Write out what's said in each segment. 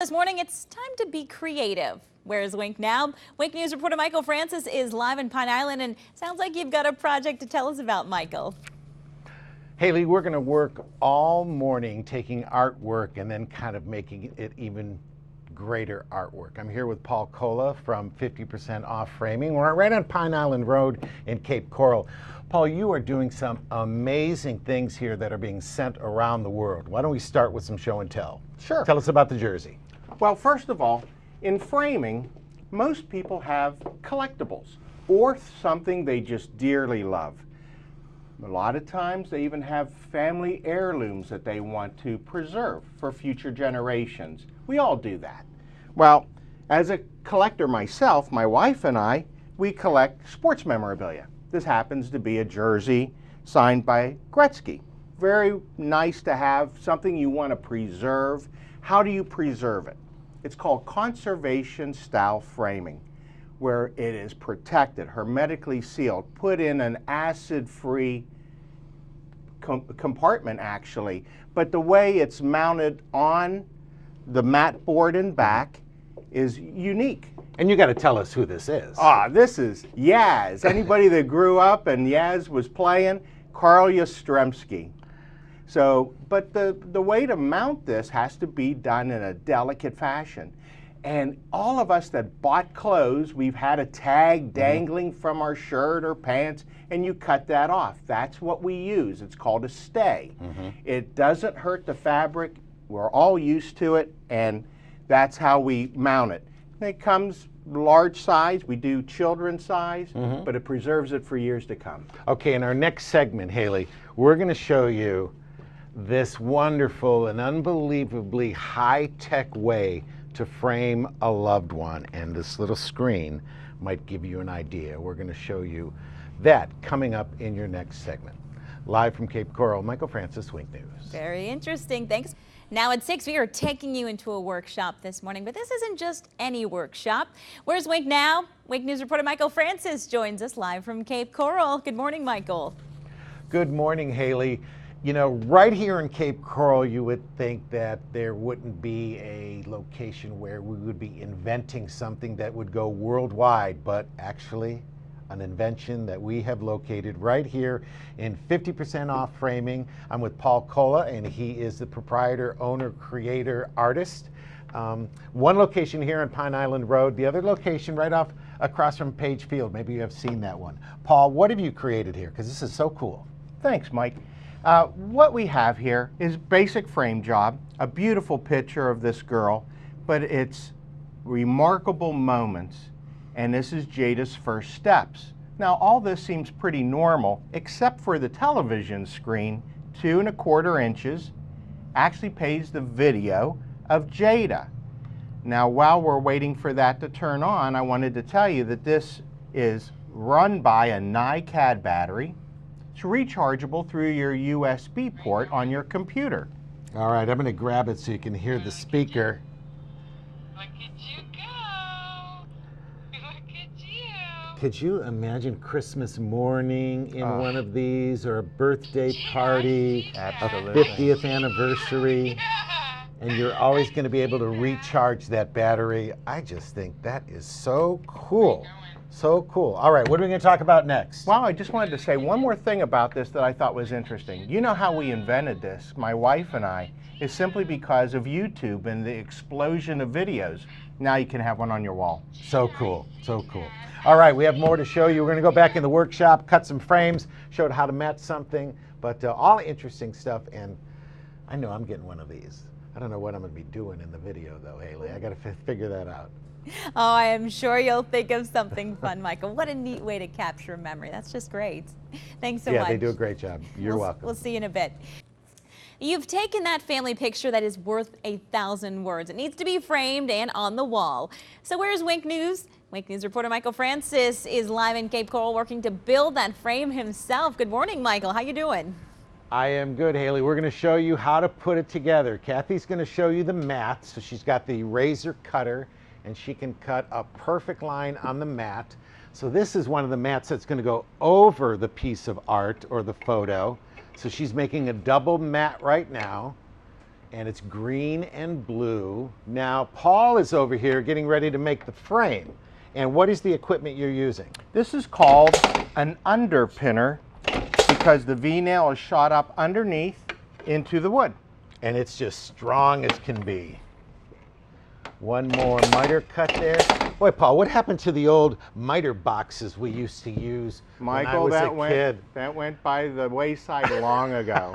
This morning, it's time to be creative. Where's Wink now? Wink News reporter Michael Francis is live in Pine Island, and sounds like you've got a project to tell us about, Michael. Haley, we're going to work all morning taking artwork and then kind of making it even greater artwork. I'm here with Paul Cola from 50% Off Framing. We're right on Pine Island Road in Cape Coral. Paul, you are doing some amazing things here that are being sent around the world. Why don't we start with some show and tell? Sure. Tell us about the jersey. Well, first of all, in framing, most people have collectibles or something they just dearly love. A lot of times they even have family heirlooms that they want to preserve for future generations. We all do that. Well, as a collector myself, my wife and I, we collect sports memorabilia. This happens to be a jersey signed by Gretzky. Very nice to have, something you want to preserve. How do you preserve it? It's called conservation style framing, where it is protected, hermetically sealed, put in an acid-free compartment actually, but the way it's mounted on the mat board and back is unique. And you got to tell us who this is. This is Yaz. Anybody that grew up and Yaz was playing, Carl Yastrzemski. So, but the way to mount this has to be done in a delicate fashion. And all of us that bought clothes, we've had a tag dangling from our shirt or pants, and you cut that off. That's what we use. It's called a stay. It doesn't hurt the fabric. We're all used to it, and that's how we mount it. It comes large size. We do children's size, but it preserves it for years to come. Okay, in our next segment, Haley, we're going to show you this wonderful and unbelievably high-tech way to frame a loved one, and this little screen might give you an idea. We're going to show you that coming up in your next segment. Live from Cape Coral, Michael Francis, Wink News. Very interesting. Thanks. Now at 6, we are taking you into a workshop this morning, but this isn't just any workshop. Where's Wink now? Wink News reporter Michael Francis joins us live from Cape Coral. Good morning, Michael. Good morning, Haley. You know, right here in Cape Coral, you would think that there wouldn't be a location where we would be inventing something that would go worldwide, but actually an invention that we have located right here in 50% Off Framing. I'm with Paul Cola, and he is the proprietor, owner, creator, artist. One location here on Pine Island Road, the other location right off across from Page Field. Maybe you have seen that one. Paul, what have you created here? Because this is so cool. Thanks, Mike. What we have here is basic frame job, a beautiful picture of this girl, but it's remarkable moments, and this is Jada's first steps. Now, all this seems pretty normal, except for the television screen, 2 1/4 inches, actually plays the video of Jada. Now, while we're waiting for that to turn on, I wanted to tell you that this is run by a NiCad battery. It's rechargeable through your USB port on your computer. All right, I'm going to grab it so you can hear the speaker. Look at you go! Look at you! Could you imagine Christmas morning in one of these, or a birthday party, a 50th anniversary, and you're always going to be able to recharge that battery? I just think that is so cool. So cool. All right, what are we going to talk about next? Well, I just wanted to say one more thing about this that I thought was interesting. You know how we invented this, my wife and I, is simply because of YouTube and the explosion of videos. Now you can have one on your wall. So cool, so cool. All right, we have more to show you. We're going to go back in the workshop, cut some frames, show how to match something, but all interesting stuff, and I know I'm getting one of these. I don't know what I'm going to be doing in the video, though, Haley. I got to figure that out. Oh, I am sure you'll think of something fun, Michael. What a neat way to capture memory. That's just great. Thanks so much. Yeah, they do a great job. You're welcome. We'll see you in a bit. You've taken that family picture that is worth 1,000 words. It needs to be framed and on the wall. So where's Wink News? Wink News reporter Michael Francis is live in Cape Coral working to build that frame himself. Good morning, Michael. How you doing? I am good, Haley. We're going to show you how to put it together. Kathy's going to show you the mat. So she's got the razor cutter, and she can cut a perfect line on the mat. So this is one of the mats that's going to go over the piece of art or the photo. So she's making a double mat right now. and it's green and blue. Now, Paul is over here getting ready to make the frame. And what is the equipment you're using? This is called an underpinner because the V-nail is shot up underneath into the wood. And it's just strong as can be. One more miter cut there. Boy, Paul, what happened to the old miter boxes we used to use Michael, when I was a kid? that went by the wayside long ago.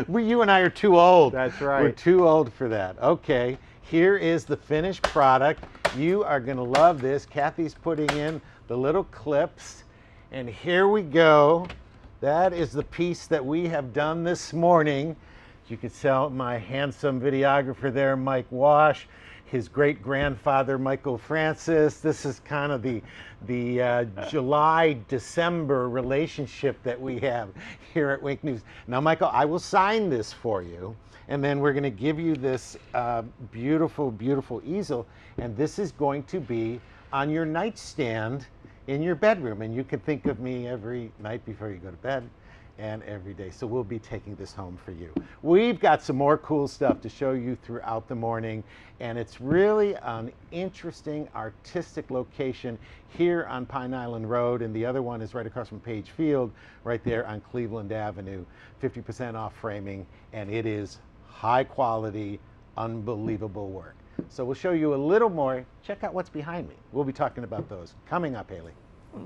You and I are too old. That's right. We're too old for that. Okay, here is the finished product. You are going to love this. Kathy's putting in the little clips. And here we go. That is the piece that we have done this morning. You can tell my handsome videographer there, Mike Wash, his great-grandfather, Michael Francis. This is kind of the July-December relationship that we have here at Wink News. Now, Michael, I will sign this for you, and then we're going to give you this beautiful, beautiful easel, and this is going to be on your nightstand in your bedroom, and you can think of me every night before you go to bed and every day. So we'll be taking this home for you. We've got some more cool stuff to show you throughout the morning, and it's really an interesting artistic location here on Pine Island Road, and the other one is right across from Page Field, right there on Cleveland Avenue. 50% off framing, and it is high quality, unbelievable work. So we'll show you a little more. Check out what's behind me. We'll be talking about those coming up, Haley.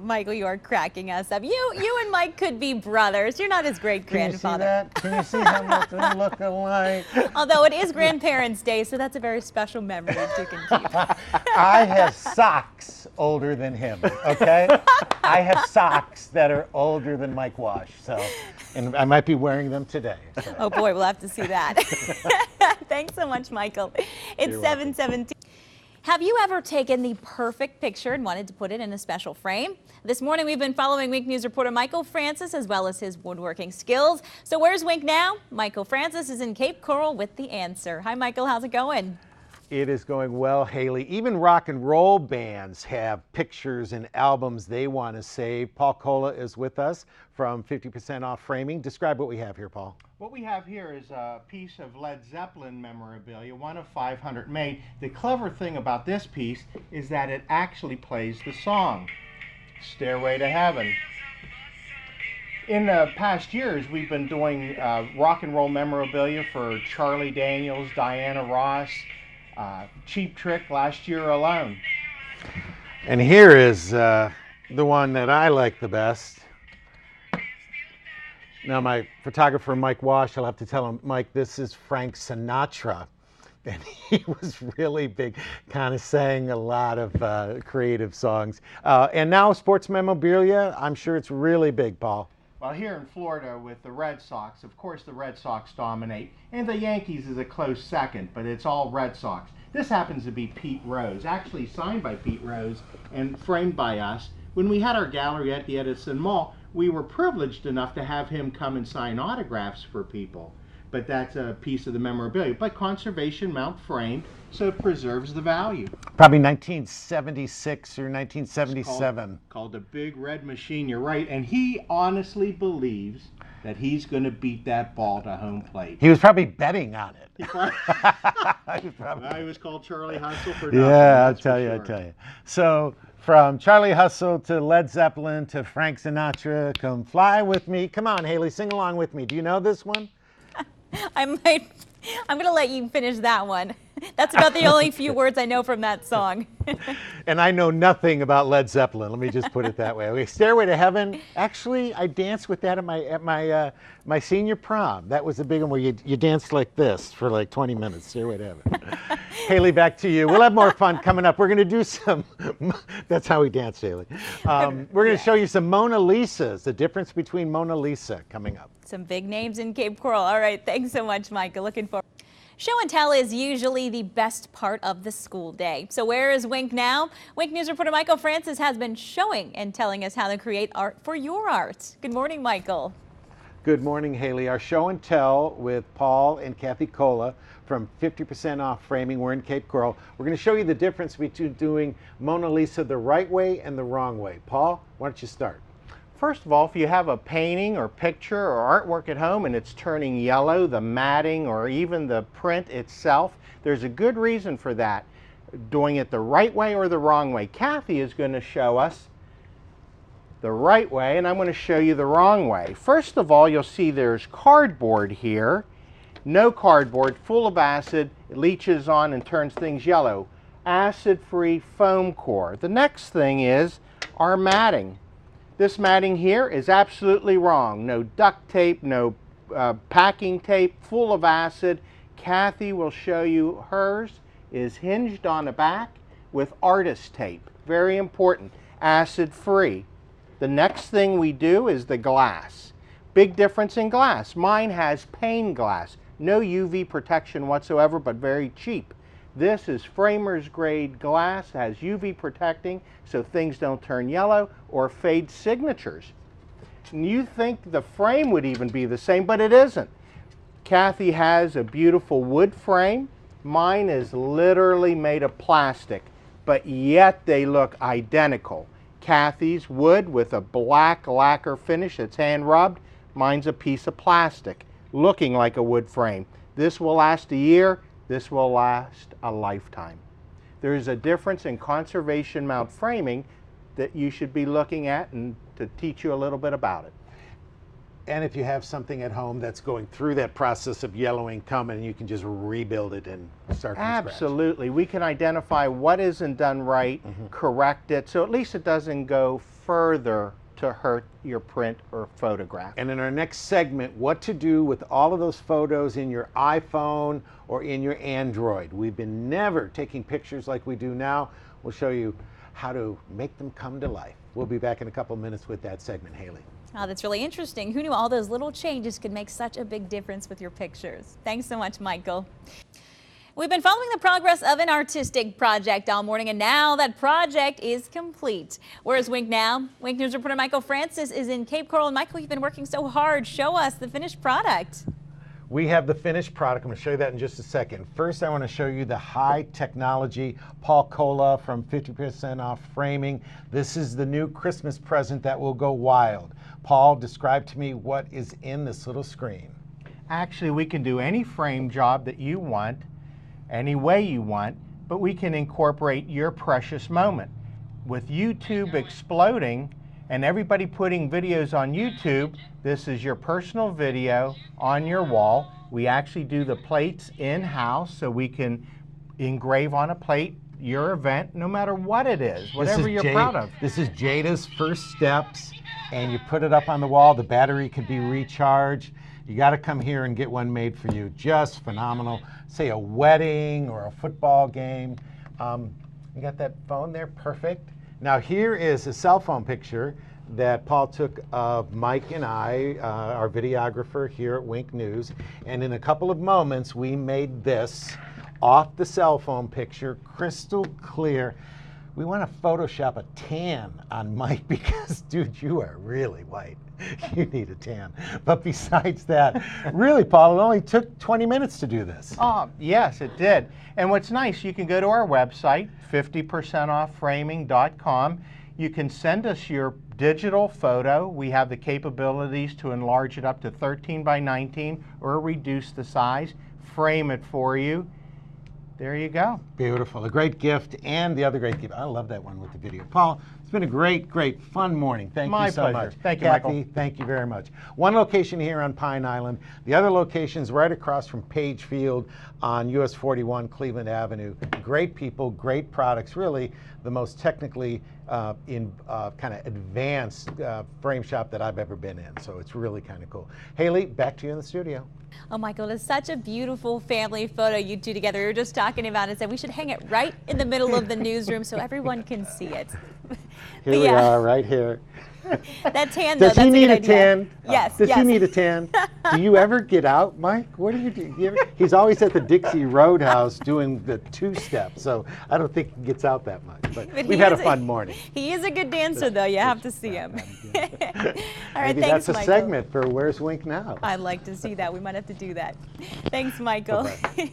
Michael, you are cracking us up. You and Mike could be brothers. You're not his great-grandfather. Can you see how much they look alike? Although it is Grandparents' Day, so that's a very special memory to keep. I have socks older than him, okay? I have socks that are older than Mike Wash, so, and I might be wearing them today. So. Oh boy, we'll have to see that. Thanks so much, Michael. It's 7:17. Have you ever taken the perfect picture and wanted to put it in a special frame? This morning we've been following Wink News reporter Michael Francis as well as his woodworking skills. So where's Wink now? Michael Francis is in Cape Coral with the answer. Hi Michael, how's it going? It is going well, Haley. Even rock and roll bands have pictures and albums they want to save. Paul Cola is with us from 50% Off Framing. Describe what we have here, Paul. What we have here is a piece of Led Zeppelin memorabilia, one of 500 made. The clever thing about this piece is that it actually plays the song, Stairway to Heaven. In the past years, we've been doing rock and roll memorabilia for Charlie Daniels, Diana Ross, Cheap Trick last year alone. And here is the one that I like the best. Now, my photographer, Mike Wash, I'll have to tell him, Mike, this is Frank Sinatra. And he was really big, kind of sang a lot of creative songs. And now sports memorabilia, I'm sure it's really big, Paul. Well, here in Florida with the Red Sox, of course the Red Sox dominate, and the Yankees is a close second, but it's all Red Sox. This happens to be Pete Rose, actually signed by Pete Rose and framed by us. When we had our gallery at the Edison Mall, we were privileged enough to have him come and sign autographs for people. But that's a piece of the memorabilia. But conservation mount framed, so it preserves the value. Probably 1976 or 1977. Called the Big Red Machine, you're right. And he honestly believes that he's going to beat that ball to home plate. He was probably betting on it. He was called Charlie Hustle for nothing. Yeah, I'll tell you. So from Charlie Hustle to Led Zeppelin to Frank Sinatra, come fly with me. Come on, Haley, sing along with me. Do you know this one? I'm going to let you finish that one. That's about the only few words I know from that song. And I know nothing about Led Zeppelin. Let me just put it that way. Okay, Stairway to Heaven. Actually, I danced with that at my senior prom. That was a big one where you danced like this for like 20 minutes. Stairway to Heaven. Haley, back to you. We'll have more fun coming up. We're going to do some. That's how we dance, Haley. We're going to show you some Mona Lisas. The difference between Mona Lisa coming up. Some big names in Cape Coral. All right, thanks so much, Michael. Looking forward. Show and tell is usually the best part of the school day. So where is Wink now? Wink News reporter Michael Francis has been showing and telling us how to create art for your art. Good morning, Michael. Good morning, Haley. Our show and tell with Paul and Kathy Cola from 50% Off Framing. We're in Cape Coral. We're going to show you the difference between doing Mona Lisa the right way and the wrong way. Paul, why don't you start? First of all, if you have a painting or picture or artwork at home and it's turning yellow, the matting or even the print itself, there's a good reason for that. Doing it the right way or the wrong way. Kathy is going to show us the right way, and I'm going to show you the wrong way. First of all, you'll see there's cardboard here. No cardboard, full of acid, it leaches on and turns things yellow. Acid-free foam core. The next thing is our matting. This matting here is absolutely wrong. No duct tape, no packing tape, full of acid. Kathy will show you hers is hinged on the back with artist tape. Very important, acid-free. The next thing we do is the glass. Big difference in glass. Mine has pane glass. No UV protection whatsoever, but very cheap. This is Framer's grade glass, has UV protecting so things don't turn yellow or fade signatures. And you think the frame would even be the same, but it isn't. Kathy has a beautiful wood frame. Mine is literally made of plastic, but yet they look identical. Kathy's wood with a black lacquer finish that's hand rubbed. Mine's a piece of plastic looking like a wood frame. This will last a year. This will last a lifetime. There is a difference in conservation mount framing that you should be looking at, and to teach you a little bit about it. And if you have something at home that's going through that process of yellowing, come and you can just rebuild it and start from scratch. Absolutely. We can identify what isn't done right, correct it, so at least it doesn't go further to hurt your print or photograph. And in our next segment, what to do with all of those photos in your iPhone or in your Android. We've been never taking pictures like we do now. We'll show you how to make them come to life. We'll be back in a couple minutes with that segment, Haley. Oh, that's really interesting. Who knew all those little changes could make such a big difference with your pictures? Thanks so much, Michael. We've been following the progress of an artistic project all morning, and now that project is complete. Where's Wink now? Wink News reporter Michael Francis is in Cape Coral. And Michael, you've been working so hard. Show us the finished product. We have the finished product. I'm going to show you that in just a second. First, I want to show you the high technology Paul Cola from 50% Off Framing. This is the new Christmas present that will go wild. Paul, describe to me what is in this little screen. Actually, we can do any frame job that you want, any way you want, but we can incorporate your precious moment. With YouTube exploding and everybody putting videos on YouTube, this is your personal video on your wall. We actually do the plates in-house, so we can engrave on a plate your event, no matter what it is, whatever you're proud of. This is Jada's first steps, and you put it up on the wall. The battery can be recharged. You got to come here and get one made for you. Just phenomenal. Say a wedding or a football game. You got that phone there? Perfect. Now here is a cell phone picture that Paul took of Mike and I, our videographer here at Wink News. And in a couple of moments, we made this off the cell phone picture, crystal clear. We want to Photoshop a tan on Mike because, dude, you are really white. You need a tan. But besides that, really, Paul, it only took 20 minutes to do this. Oh, yes, it did. And what's nice, you can go to our website, 50%offframing.com. You can send us your digital photo. We have the capabilities to enlarge it up to 13 by 19 or reduce the size, frame it for you. There you go. Beautiful. A great gift, and the other great gift. I love that one with the video. Paul, it's been a great, great, fun morning. Thank you so much. Thank you, Kathy, Michael. thank you very much. One location here on Pine Island. The other location is right across from Page Field on US 41 Cleveland Avenue. Great people, great products. Really the most technically kind of advanced frame shop that I've ever been in. So it's really kind of cool. Haley, back to you in the studio. Oh, Michael, it's such a beautiful family photo you two together. We were just talking about it, said we should hang it right in the middle of the newsroom so everyone can see it. Here we are, right here. That tan, though, Does that's he a need good a idea. tan? Yes, Does yes. he need a tan? Do you ever get out, Mike? What do you do? He's always at the Dixie Roadhouse doing the two-step, so I don't think he gets out that much. But we've had a fun morning. He is a good dancer, though. You have to see him. All right, Maybe thanks, that's a Michael. segment for Where's Wink Now? I'd like to see that. We might have to do that. Thanks, Michael. Bye-bye.